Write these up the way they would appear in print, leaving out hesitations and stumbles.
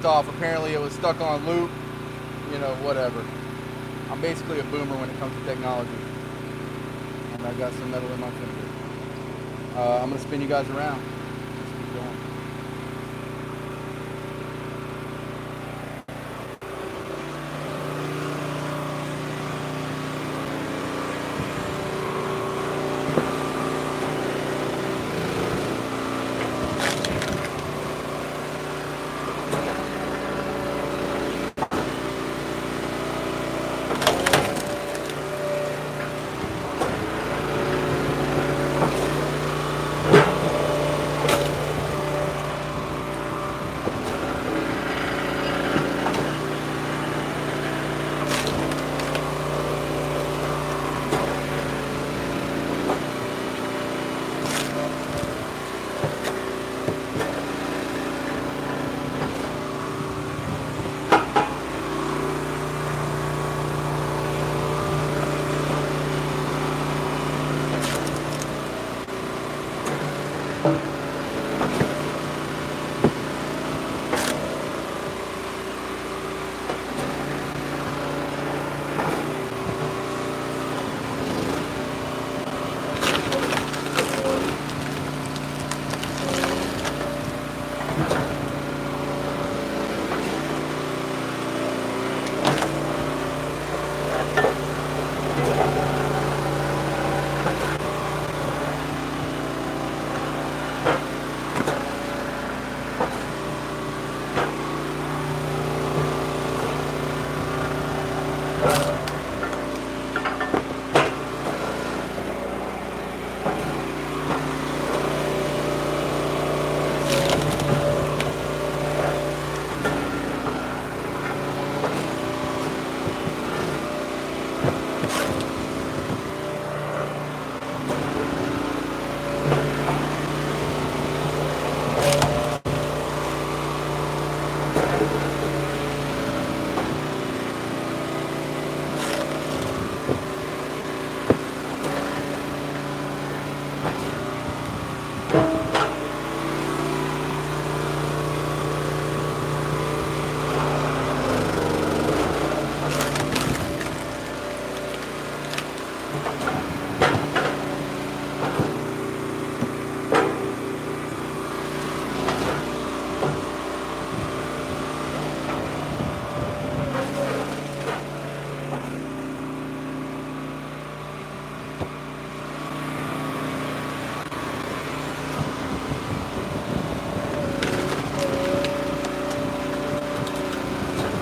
off. Apparently it was stuck on loop, you know, whatever. I'm basically a boomer when it comes to technology. And I got some metal in my finger. I'm gonna spin you guys around. Let's keep going.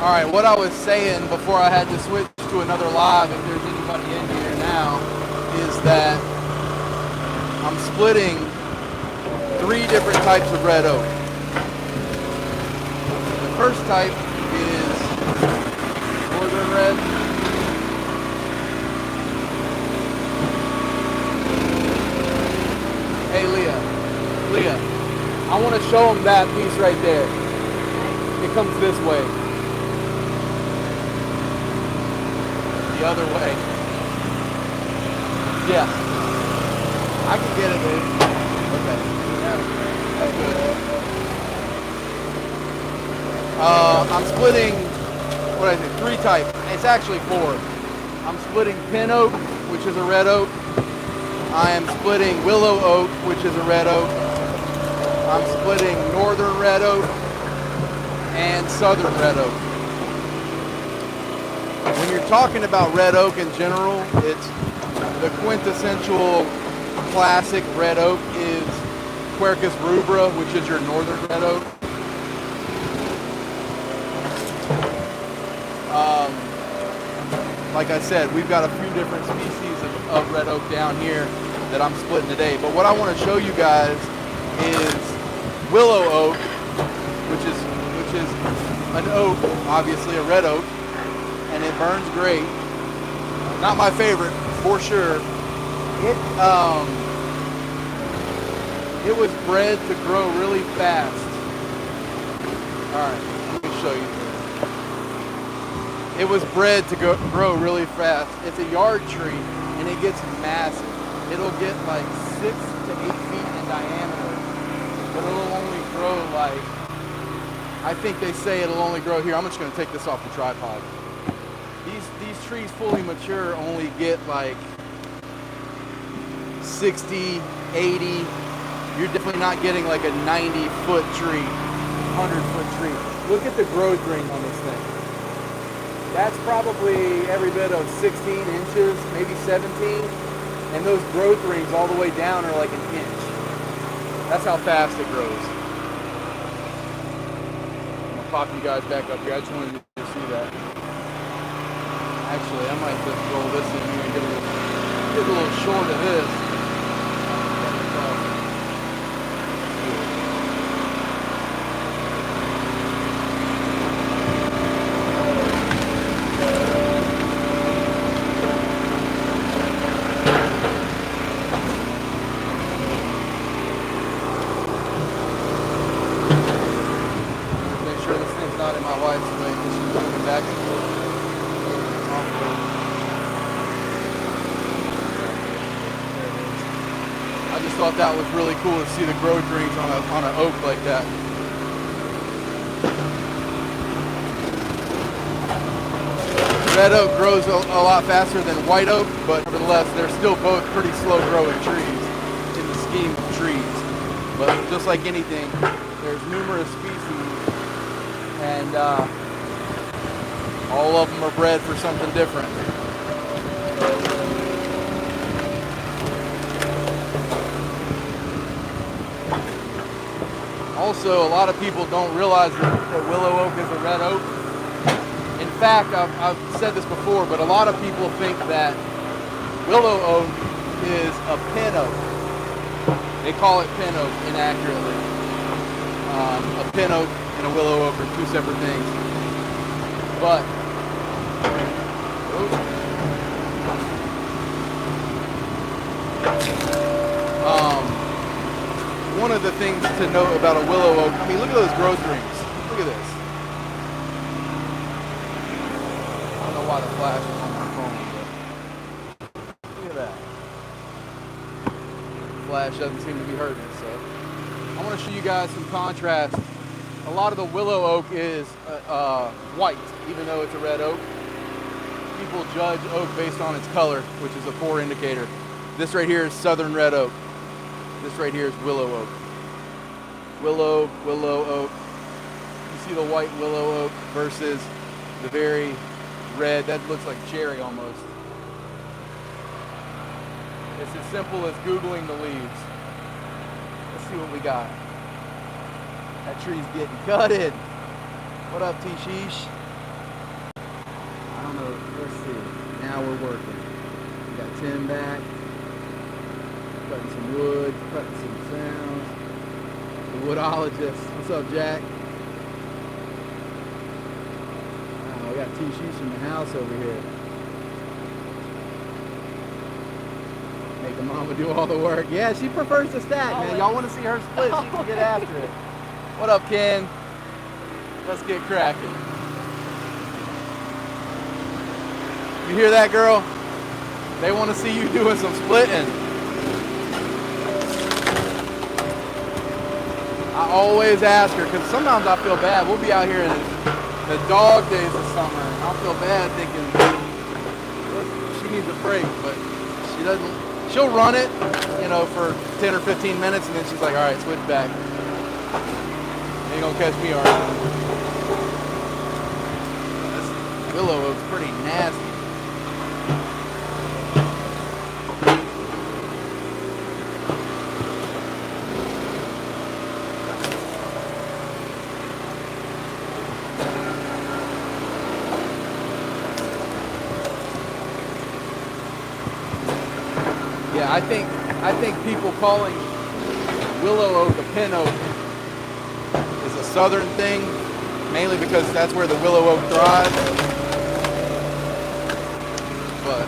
All right, what I was saying before I had to switch to another live, if there's anybody in here now, is that I'm splitting 3 different types of red oak. The first type is northern red. Hey Leah, I want to show them that piece right there. It comes this way. The other way. Yeah. I can get it, dude. Okay. Yeah. That's good. I'm splitting, what is it, 3 types. It's actually 4. I'm splitting pin oak, which is a red oak. I am splitting willow oak, which is a red oak. I'm splitting northern red oak and southern red oak. When you're talking about red oak in general, it's the quintessential classic red oak is Quercus rubra, which is your northern red oak. Like I said, we've got a few different species of red oak down here that I'm splitting today. But what I want to show you guys is willow oak, which is an oak, obviously a red oak. And it burns great. Not my favorite, for sure. It was bred to grow really fast. All right, let me show you. It was bred to grow really fast. It's a yard tree, and it gets massive. It'll get like 6 to 8 feet in diameter, but it'll only grow like I think they say it'll only grow here. I'm just gonna take this off the tripod. These trees fully mature only get like 60, 80. You're definitely not getting like a 90-foot tree, 100-foot tree. Look at the growth ring on this thing. That's probably every bit of 16 inches, maybe 17. And those growth rings all the way down are like an inch. That's how fast it grows. I'm gonna pop you guys back up here. I just wanted you to see that. Actually, I might just roll this in here and get a little short of this. Make sure this thing's not in my wife's way because she's moving back and forth. I just thought that was really cool to see the growth rings on an oak like that. Red oak grows a lot faster than white oak, but nevertheless, they're still both pretty slow growing trees in the scheme of trees. But just like anything, there's numerous species, and all of them are bred for something different. Also, a lot of people don't realize that willow oak is a red oak. In fact, I've said this before, but a lot of people think that willow oak is a pin oak. They call it pin oak inaccurately. A pin oak and a willow oak are two separate things. But one of the things to note about a willow oak, I mean, look at those growth rings. Look at this. I don't know why the flash is on my phone, but look at that. The flash doesn't seem to be hurting it, so I want to show you guys some contrast. A lot of the willow oak is white, even though it's a red oak. People judge oak based on its color, which is a poor indicator. This right here is southern red oak. This right here is willow oak. Willow oak. You see the white willow oak versus the very red, that looks like cherry almost. It's as simple as Googling the leaves. Let's see what we got. That tree's getting gutted. What up, T-Sheesh? I don't know, let's see. Now we're working. We got Tim back. Cutting some wood, cutting some sounds. The woodologist. What's up, Jack? Oh, we got T-Sheesh in the house over here. Making mama do all the work. Yeah, she prefers to stack, man. Y'all want to see her split? She can get after it. What up, Ken? Let's get cracking. You hear that, girl? They want to see you doing some splitting. I always ask her, because sometimes I feel bad. We'll be out here in the dog days of summer, and I'll feel bad thinking, look, she needs a break, but she doesn't. She'll run it, you know, for 10 or 15 minutes, and then she's like, all right, switch back. You ain't gonna catch me alright. This willow oak's pretty nasty. Yeah, I think people calling willow oak a pin oak is a southern thing, mainly because that's where the willow oak thrives. But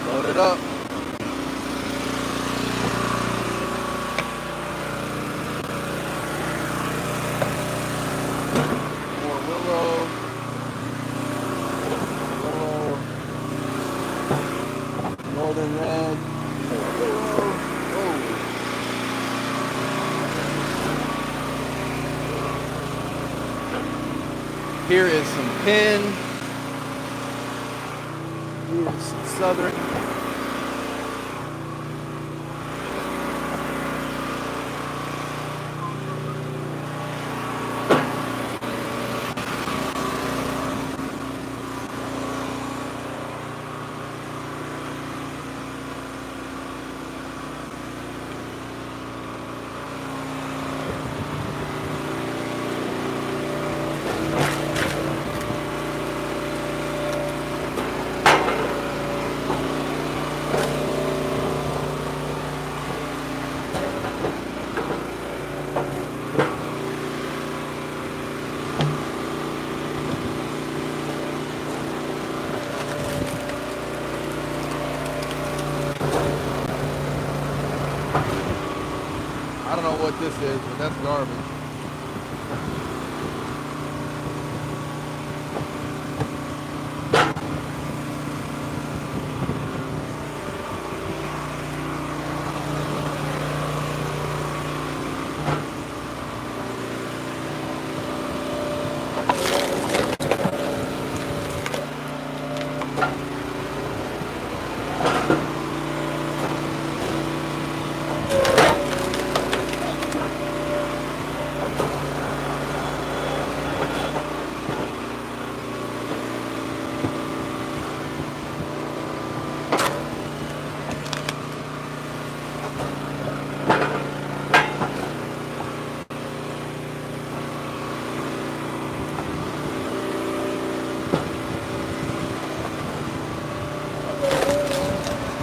load it up. Here is some pin. Here's some southern. I don't know what this is, but that's garbage.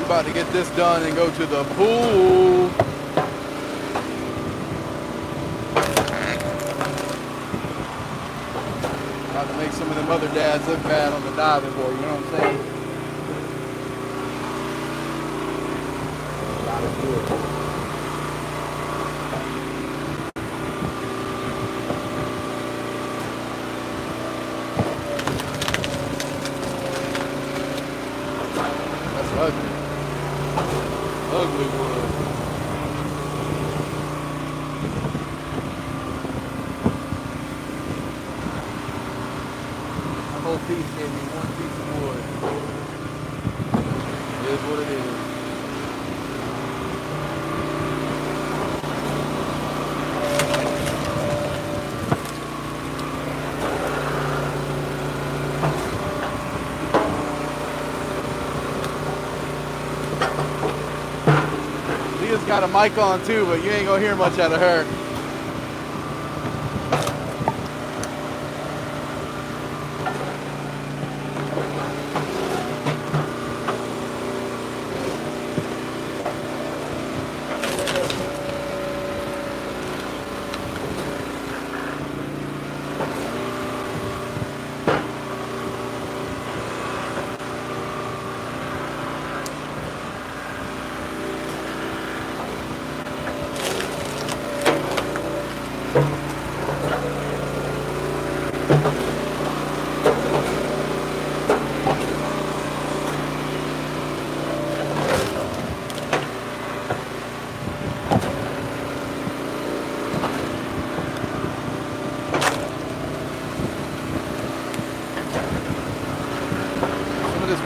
About to get this done and go to the pool. About to make some of them other dads look bad on the diving board, you know what I'm saying? Gotta do it. Ugly. Ugly wood. The whole piece gave me one piece of wood. It is what it is. Got a mic on too, but you ain't gonna hear much out of her.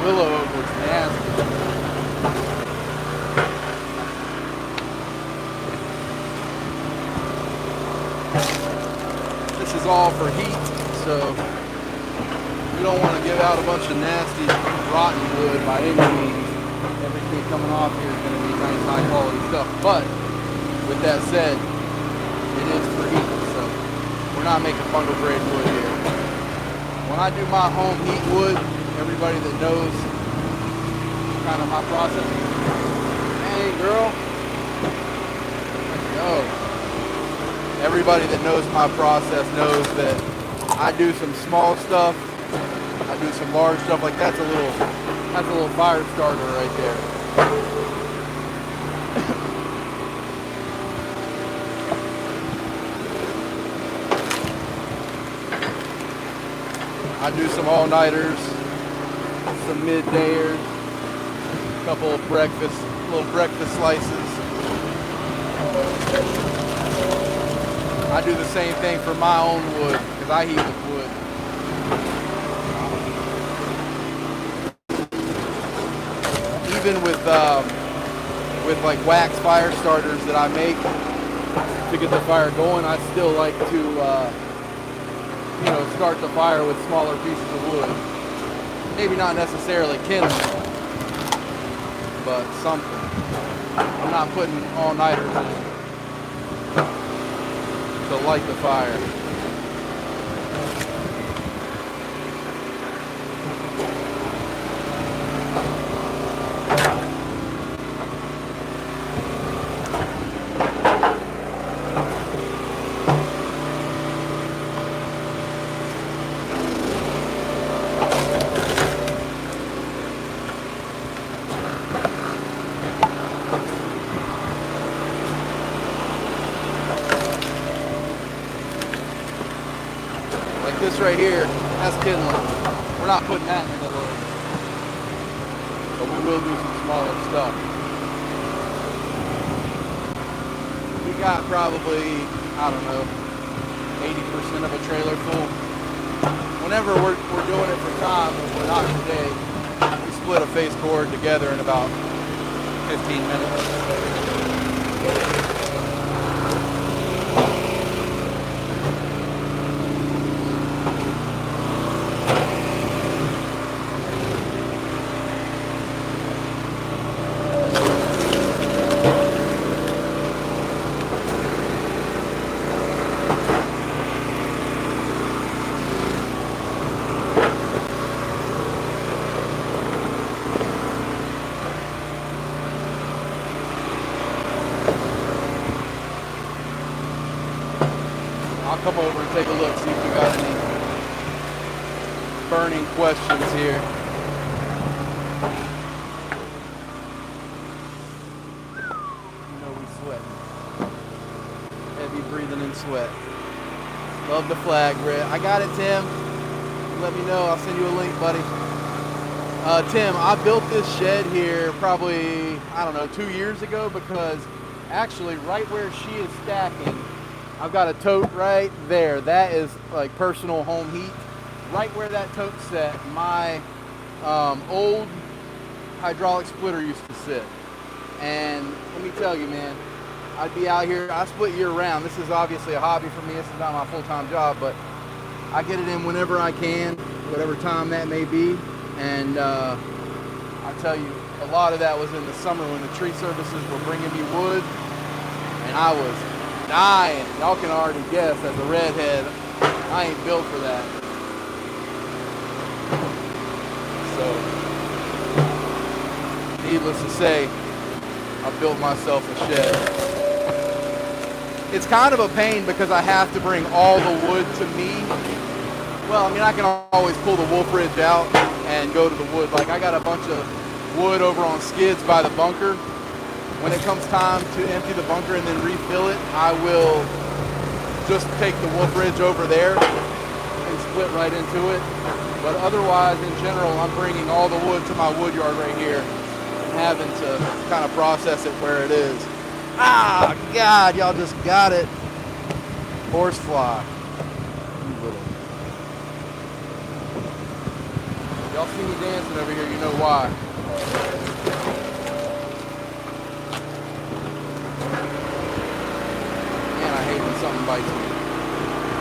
Willow oak looks nasty. This is all for heat, so we don't want to give out a bunch of nasty, rotten wood by any means. Everything coming off here is going to be nice, high quality stuff. But with that said, it is for heat, so we're not making fungal grade wood here. When I do my home heat wood, everybody that knows kind of my process. Hey girl. Let's go. Everybody that knows my process knows that I do some small stuff. I do some large stuff. Like that's a little fire starter right there. I do some all-nighters, some mid-dayers, a couple of little breakfast slices. I do the same thing for my own wood, because I heat with wood. even with like wax fire starters that I make to get the fire going, I still like to, you know, start the fire with smaller pieces of wood. Maybe not necessarily kindling, but something. I'm not putting all-nighters in to light the fire. This right here, that's kindling. We're not putting that in the hood, but we will do some smaller stuff. We got probably, I don't know, 80% of a trailer full. Whenever we're doing it for time, if we're not today, we split a face cord together in about 15 minutes. I'll come over and take a look, see if we got any burning questions here. You know we sweat. Heavy breathing and sweat. Love the flag, Brett. I got it, Tim. Let me know. I'll send you a link, buddy. Tim, I built this shed here probably, I don't know, 2 years ago, because actually right where she is stacking, I've got a tote right there. That is like personal home heat. Right where that tote's set, my old hydraulic splitter used to sit. And let me tell you, man, I'd be out here, I split year round. This is obviously a hobby for me. This is not my full-time job, but I get it in whenever I can, whatever time that may be. And I tell you, a lot of that was in the summer when the tree services were bringing me wood, and I was dying. Y'all can already guess, as a redhead, I ain't built for that. So, needless to say, I built myself a shed. It's kind of a pain because I have to bring all the wood to me. Well, I mean, I can always pull the Wolferidge out and go to the wood. Like, I got a bunch of wood over on skids by the bunker. When it comes time to empty the bunker and then refill it, I will just take the Wolferidge over there and split right into it. But otherwise, in general, I'm bringing all the wood to my wood yard right here and having to kind of process it where it is. Ah, God, y'all just got it. Horsefly. You little. Y'all see me dancing over here, you know why. Man, I hate when something bites me.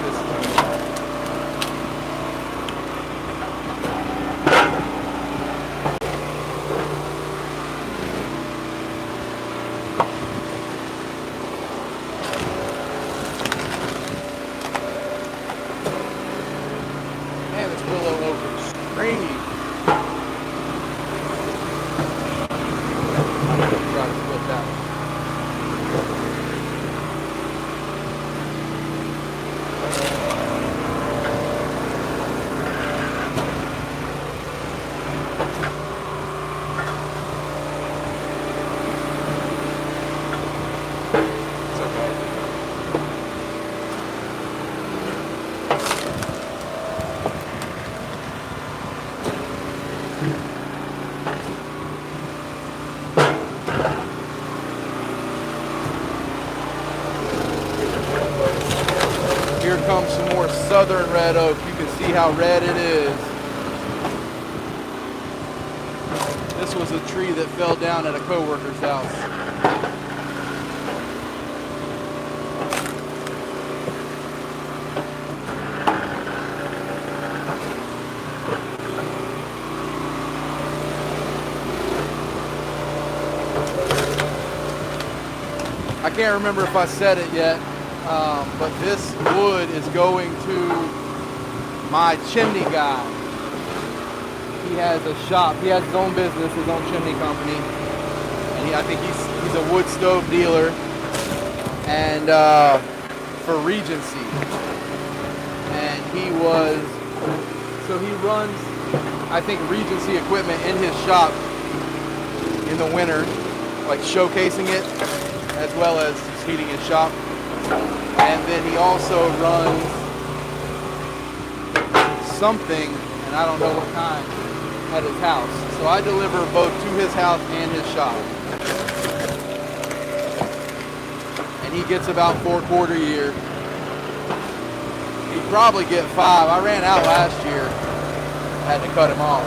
This is man, this willow oak is stringy. Try to split that one. Here comes some more southern red oak. You can see how red it is. This This was a tree that fell down at a coworker's house. I can't remember if I said it yet, but this wood is going to my chimney guy. He has a shop. He has his own business, his own chimney company, and I think he's a wood stove dealer, and for Regency. And he runs, I think, Regency equipment in his shop in the winter, like showcasing it, as well as just heating his shop. And then he also runs something, and I don't know what kind, at his house. So I deliver both to his house and his shop. And he gets about 4 quarter a year. He'd probably get 5. I ran out last year. Had to cut him off.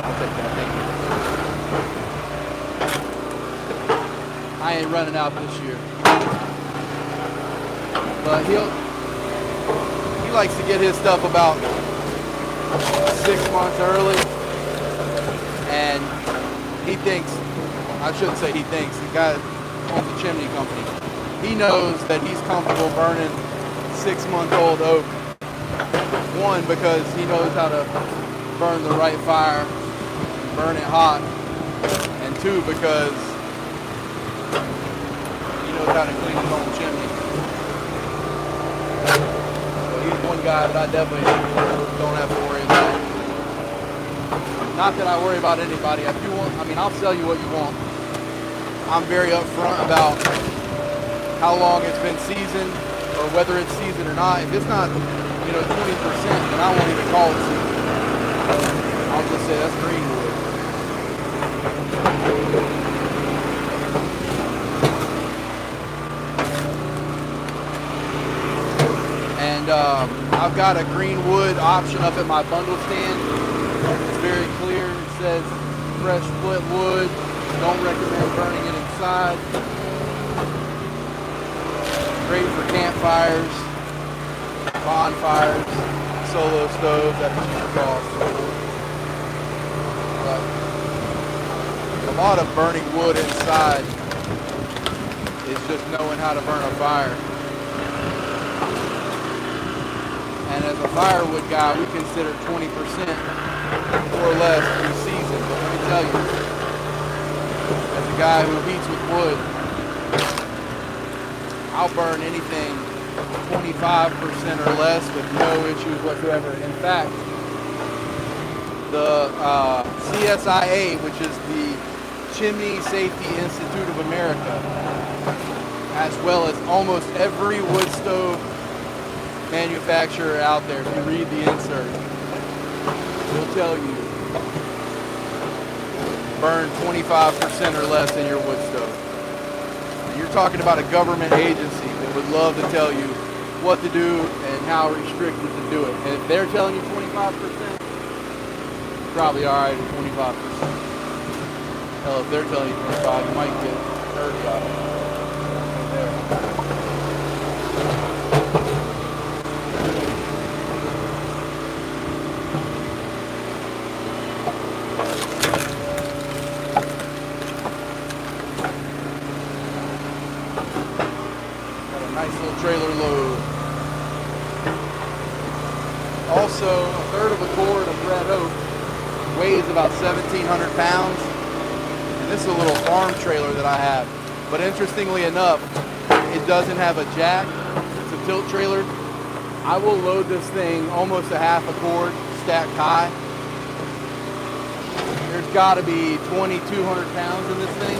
I'll take that, thank you. I ain't running out this year. But he likes to get his stuff about 6 months early, and he thinks, I shouldn't say he thinks, the guy owns a chimney company, he knows that he's comfortable burning 6-month-old oak. One, because he knows how to burn the right fire, burn it hot, and 2, because he knows how to clean his own chimney. He's one guy that I definitely don't have to worry about. Not that I worry about anybody. If you want, I mean, I'll sell you what you want. I'm very upfront about how long it's been seasoned, or whether it's seasoned or not. If it's not, 20%, then I won't even call it seasoned. I'll just say that's greenwood. And I've got a green wood option up at my bundle stand. It's very clear. It says fresh split wood. Don't recommend burning it inside. Great for campfires, bonfires, solo stoves at a cheap cost. But a lot of burning wood inside is just knowing how to burn a fire. And as a firewood guy, we consider 20% or less to be seasoned. But let me tell you, as a guy who heats with wood, I'll burn anything 25% or less with no issues whatsoever. In fact, the CSIA, which is the Chimney Safety Institute of America, as well as almost every wood stove manufacturer out there, if you read the insert, will tell you burn 25% or less in your wood stove. And you're talking about a government agency that would love to tell you what to do and how restricted to do it. And if they're telling you 25%, you're probably alright at 25%. Hell, if they're telling you 25, you might get 30 out of it. There. Nice little trailer load. Also, a third of a cord of red oak weighs about 1,700 pounds. And this is a little farm trailer that I have. But interestingly enough, it doesn't have a jack. It's a tilt trailer. I will load this thing almost a half a cord stacked high. There's got to be 2,200 pounds in this thing.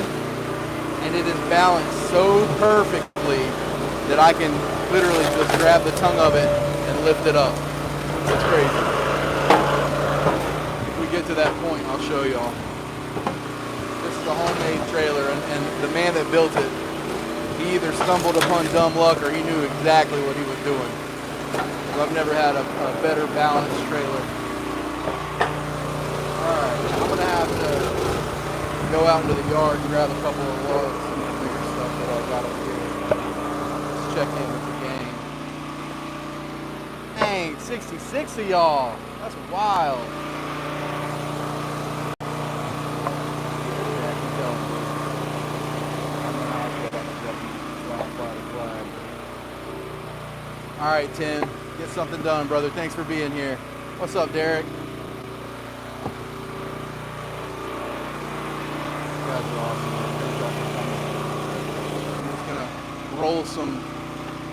And it is balanced so perfectly that I can literally just grab the tongue of it and lift it up. It's crazy. If we get to that point, I'll show y'all. This is a homemade trailer, and the man that built it, he either stumbled upon dumb luck or he knew exactly what he was doing. I've never had a better balanced trailer. All right. I'm gonna have to go out into the yard and grab a couple of logs and the bigger stuff that I got up here. Let's check in with the gang. Dang, 66 of y'all. That's wild. All right, Tim, get something done, brother. Thanks for being here. What's up, Derek? You guys are awesome. I'm just gonna roll some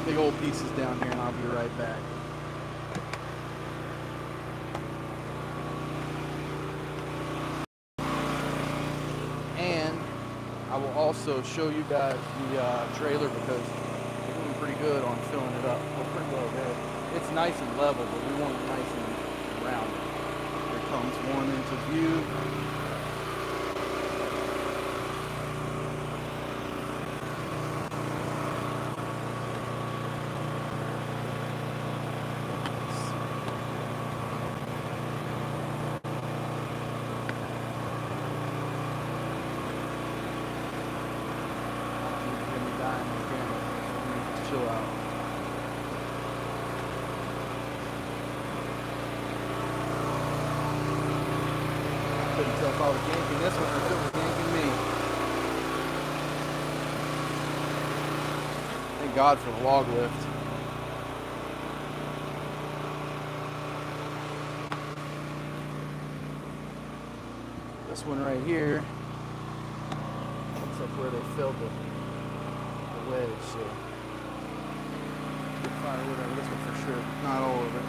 big old pieces down here and I'll be right back. And I will also show you guys the trailer because we're doing pretty good on filling it up. We're pretty well there. It's nice and level, but we want it nice and rounded. Here comes one into view. Chill out. Couldn't tell if I was yanking this one or if it was yanking me. Thank God for the log lift. This one right here looks like where they filled the wedge, so firewood over this one for sure, but not all of it.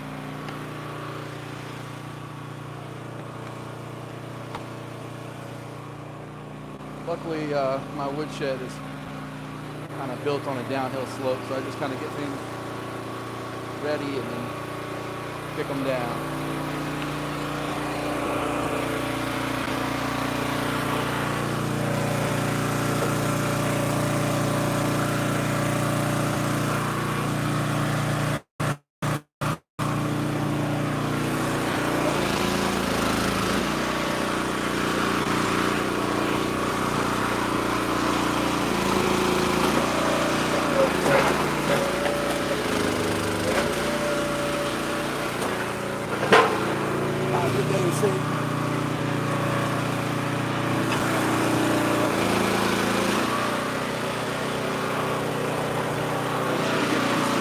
Luckily, my woodshed is kind of built on a downhill slope, so I just kind of get things ready and then pick them down.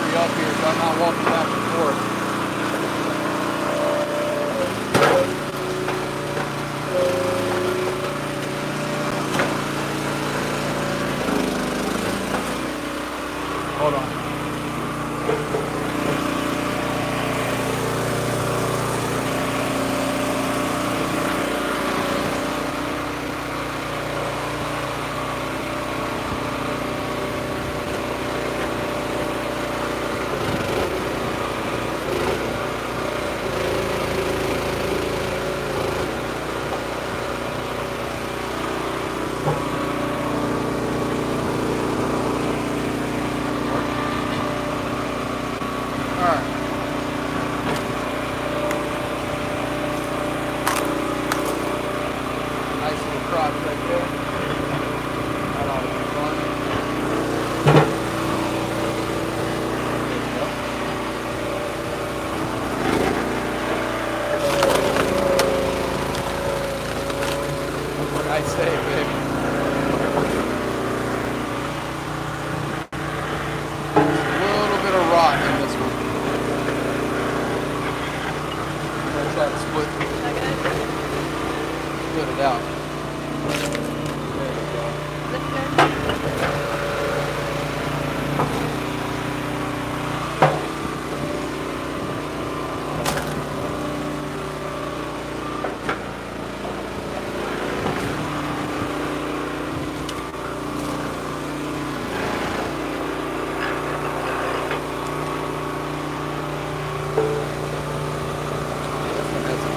Up here, so I'm not walking back and forth. Hold on. Split it out. There we go.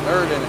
Dirt in it.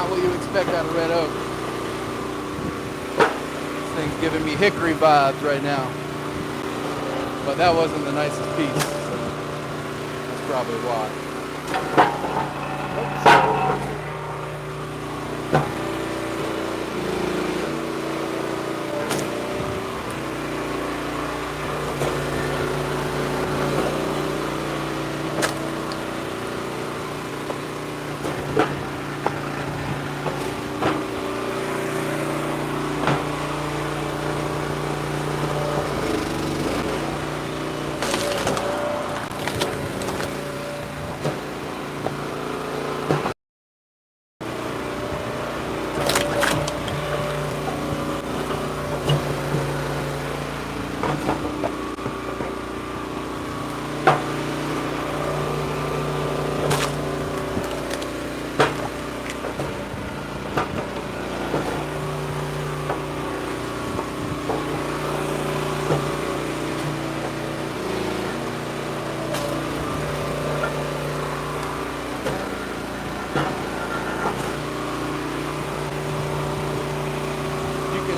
not what you expect out of red oak. This thing's giving me hickory vibes right now. But that wasn't the nicest piece, so that's probably why.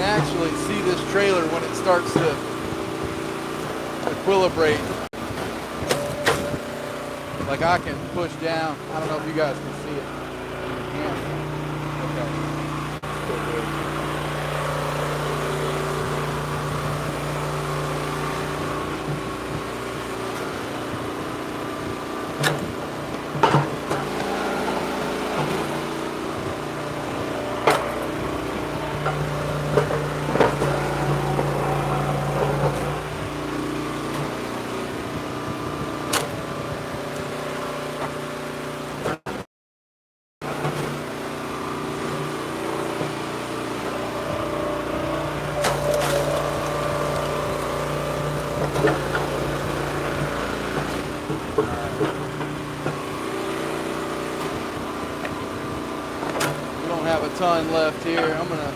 Actually see this trailer when it starts to equilibrate. Like I can push down. I don't know if you guys can see it. Have a ton left here. I'm gonna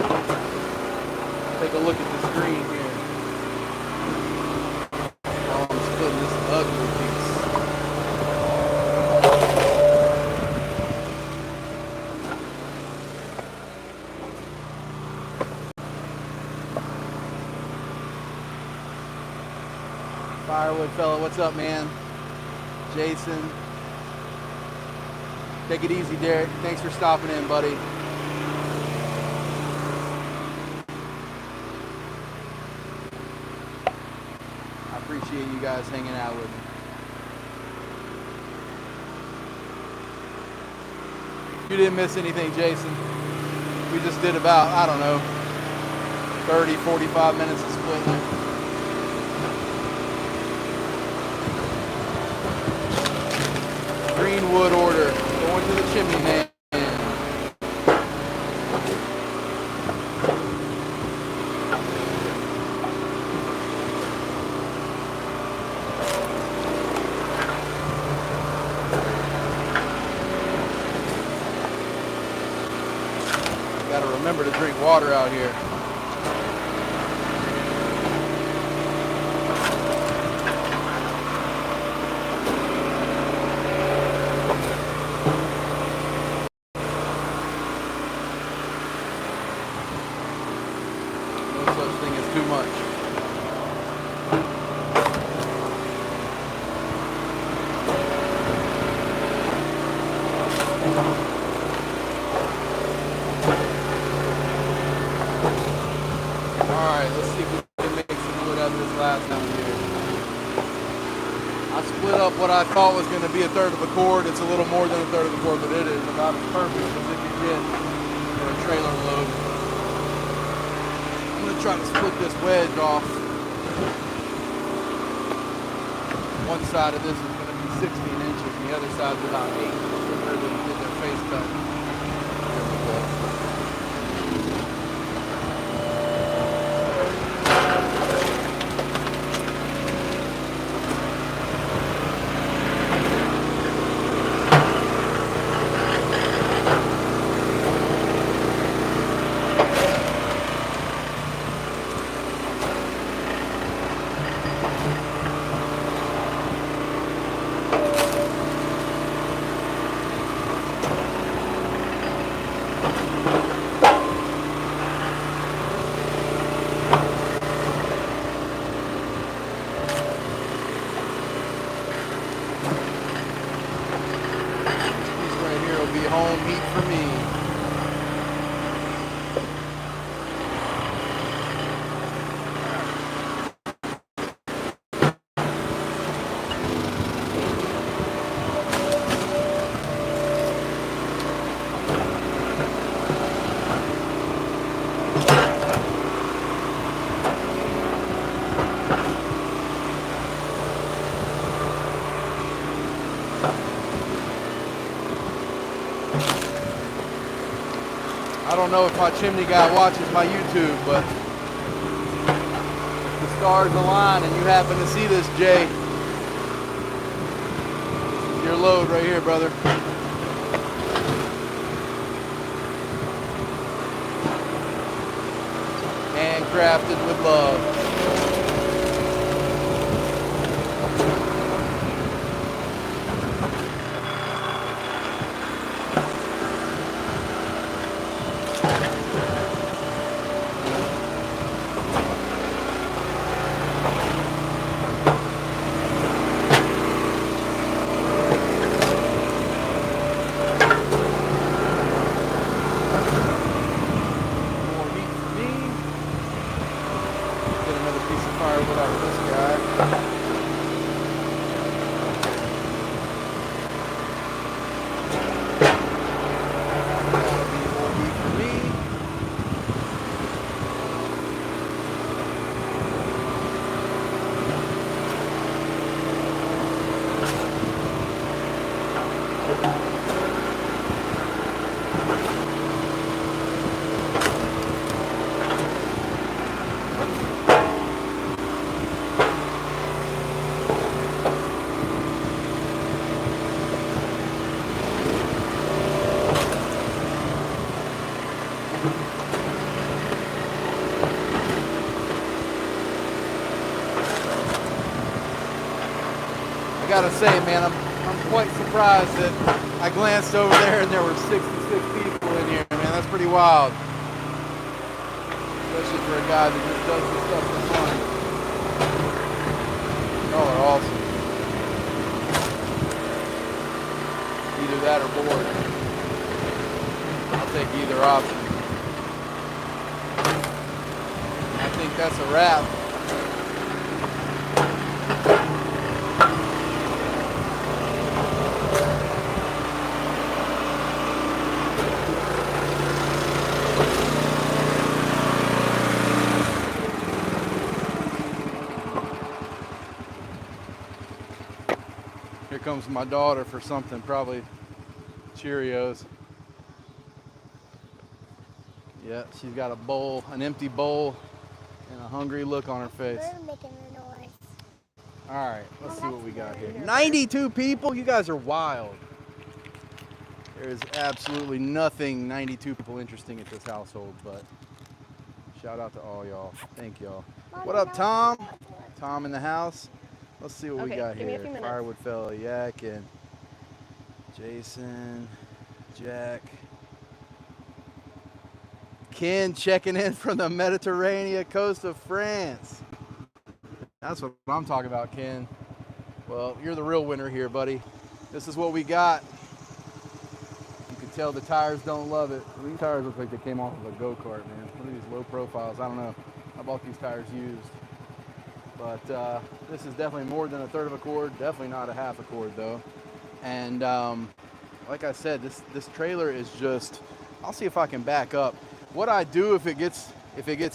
take a look at the screen here. Oh, I'm splitting this ugly piece. Firewood fella, what's up, man? Jason. Take it easy, Derek. Thanks for stopping in, buddy. Appreciate you guys hanging out with me. You didn't miss anything, Jason. We just did about, I don't know, 30, 45 minutes of splitting. Greenwood order, going to the chimney man. Remember to drink water out here. No such thing as too much. Alright, let's see if we can make some wood out of this last one here. I split up what I thought was going to be a third of a cord. It's a little more than a third of a cord, but it is about as perfect as it can get for a trailer load. I'm going to try to split this wedge off. One side of this is going to be 16 inches, and the other side's about 8. Where they did their face cut. There we go. This right here will be home meat for me. I don't know if my chimney guy watches my YouTube, but if the stars align and you happen to see this, Jay, this is your load right here, brother. Handcrafted with love. I gotta say, man, I'm quite surprised that I glanced over there and there were 66 people in here, man. That's pretty wild. Especially for a guy that just does this stuff for fun. Y'all are awesome. Either that or bored. I'll take either option. I think that's a wrap. Here comes my daughter for something, probably Cheerios. Yeah, she's got a bowl, an empty bowl, and a hungry look on her face. We're making a noise. All right, let's see what we got here. 92 people? You guys are wild. There is absolutely nothing 92 people interesting at this household, but shout out to all y'all. Thank y'all. What up, Tom? Tom in the house. Let's see what we got here. Firewood fella, Yak, and Jason, Jack. Ken checking in from the Mediterranean coast of France. That's what I'm talking about, Ken. Well, you're the real winner here, buddy. This is what we got. You can tell the tires don't love it. These tires look like they came off of a go-kart, man. Look at these low profiles. I don't know. I bought these tires used. But this is definitely more than a third of a cord. Definitely not a half a cord, though. And like I said, this trailer is just, I'll see if I can back up. What I do if it gets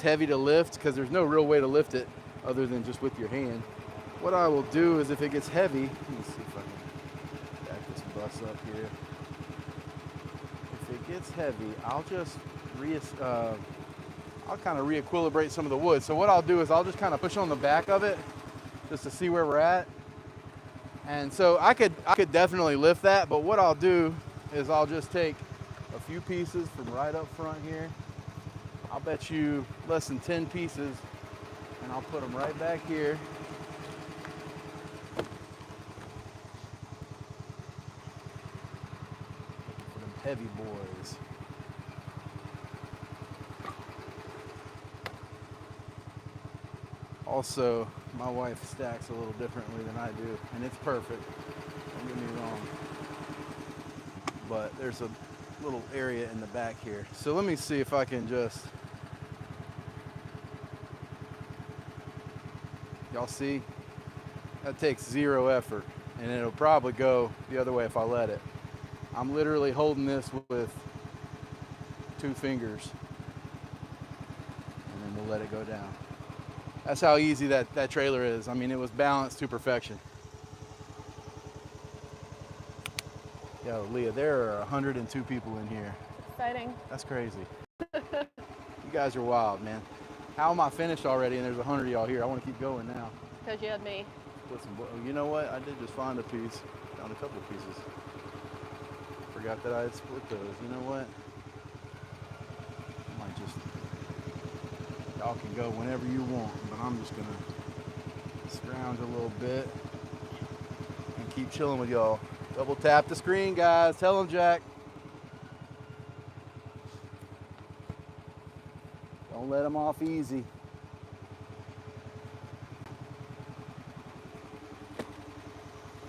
heavy to lift, because there's no real way to lift it other than just with your hand. What I will do is if it gets heavy, let me see if I can back this bus up here. If it gets heavy, I'll just I'll kind of re-equilibrate some of the wood. So what I'll do is I'll just kind of push on the back of it just to see where we're at. And so I could definitely lift that, but what I'll do is I'll just take a few pieces from right up front here. I'll bet you less than 10 pieces, and I'll put them right back here. For them heavy boys. Also, my wife stacks a little differently than I do, and it's perfect. Don't get me wrong. but there's a little area in the back here. So let me see if I can just, y'all see? That takes zero effort, and it'll probably go the other way if I let it. I'm literally holding this with 2 fingers, and then we'll let it go down. That's how easy that trailer is. I mean, it was balanced to perfection. Yo, Leah, there are 102 people in here. Exciting. That's crazy. You guys are wild, man. How am I finished already and there's 100 of y'all here? I want to keep going now. Because you had me. You know what? I did just find a piece. Found a couple of pieces. Forgot that I had split those. You know what? I might just... Y'all can go whenever you want, but I'm just going to scrounge a little bit and keep chilling with y'all. Double tap the screen, guys. Tell them, Jack. Don't let them off easy.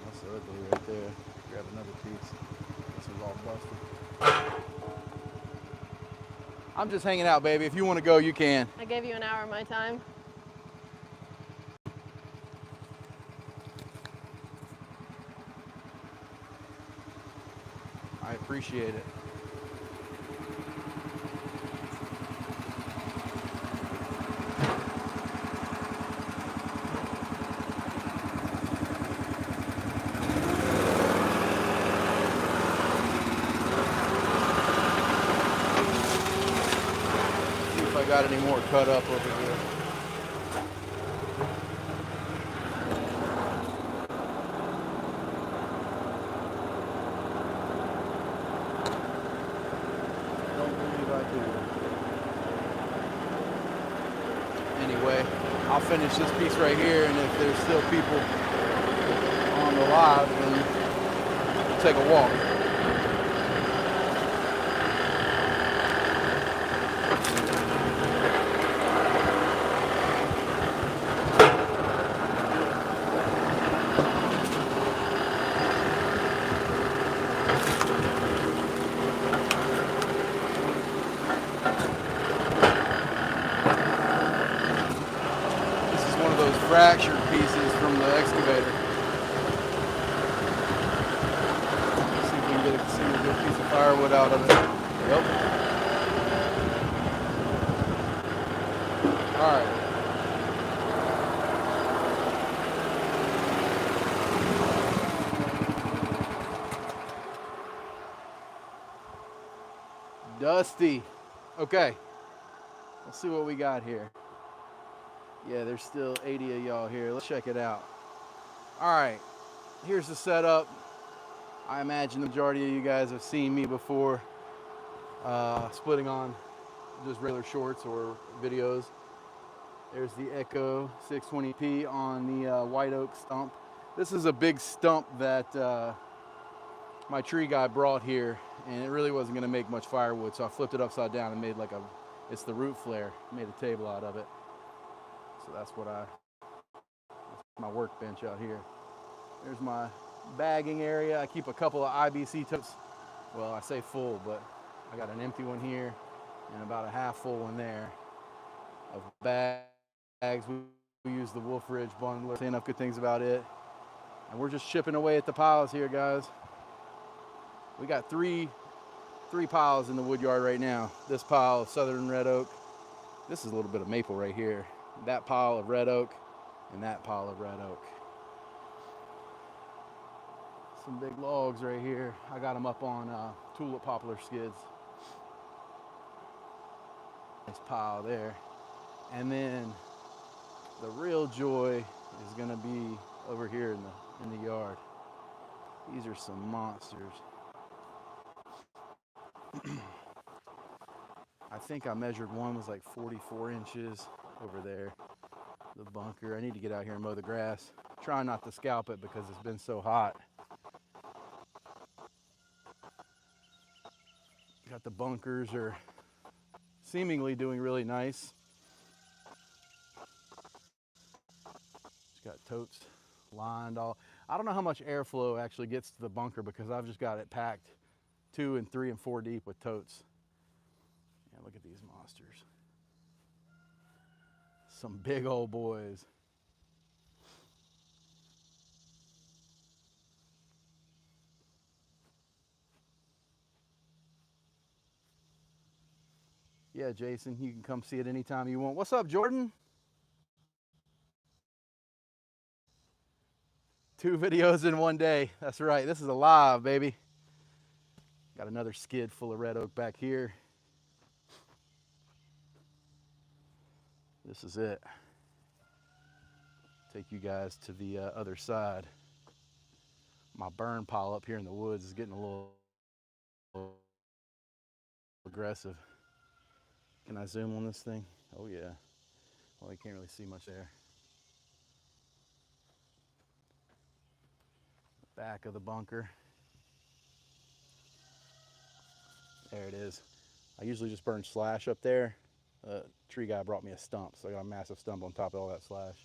That's ugly right there. Grab another piece. This one's all busted. I'm just hanging out, baby. If you want to go, you can. I gave you an hour of my time. I appreciate it. See if I got any more cut up over here. Anyway, I'll finish this piece right here, and if there's still people on the live, then we'll take a walk. Fractured pieces from the excavator. Let's see if we can get a single good piece of firewood out of it. Yep. All right. Dusty. Okay. Let's see what we got here. Yeah, there's still 80 of y'all here. Let's check it out. All right, here's the setup. I imagine the majority of you guys have seen me before splitting on just regular shorts or videos. There's the Echo 620p on the white oak stump. This is a big stump that my tree guy brought here, and it really wasn't gonna make much firewood, so I flipped it upside down and made like it's the root flare, made a table out of it. So that's my workbench out here. There's my bagging area. I keep a couple of IBC totes. Well, I say full, but I got an empty one here and about a half full one there of bags. We use the Wolferidge bundler. Say enough good things about it. And we're just chipping away at the piles here, guys. We got three piles in the Woodyard right now. This pile of southern red oak. This is a little bit of maple right here. That pile of red oak and that pile of red oak. Some big logs right here. I got them up on tulip poplar skids. Nice pile there. And then the real joy is gonna be over here in the yard. These are some monsters. I think I measured one was like 44 inches over there. The bunker. I need to get out here and mow the grass. Try not to scalp it because it's been so hot. Got the bunkers are seemingly doing really nice. Just got totes lined all. I don't know how much airflow actually gets to the bunker because I've just got it packed 2 and 3 and 4 deep with totes. Yeah, look at these monsters. Some big old boys. Yeah, Jason, you can come see it anytime you want. What's up, Jordan? 2 videos in one day. That's right. This is a live, baby. Got another skid full of red oak back here. This is it. Take you guys to the other side. My burn pile up here in the woods is getting a little aggressive. Can I zoom on this thing? Oh yeah. Well, you can't really see much there. Back of the bunker. There it is. I usually just burn slash up there. Tree guy brought me a stump, so I got a massive stump on top of all that slash.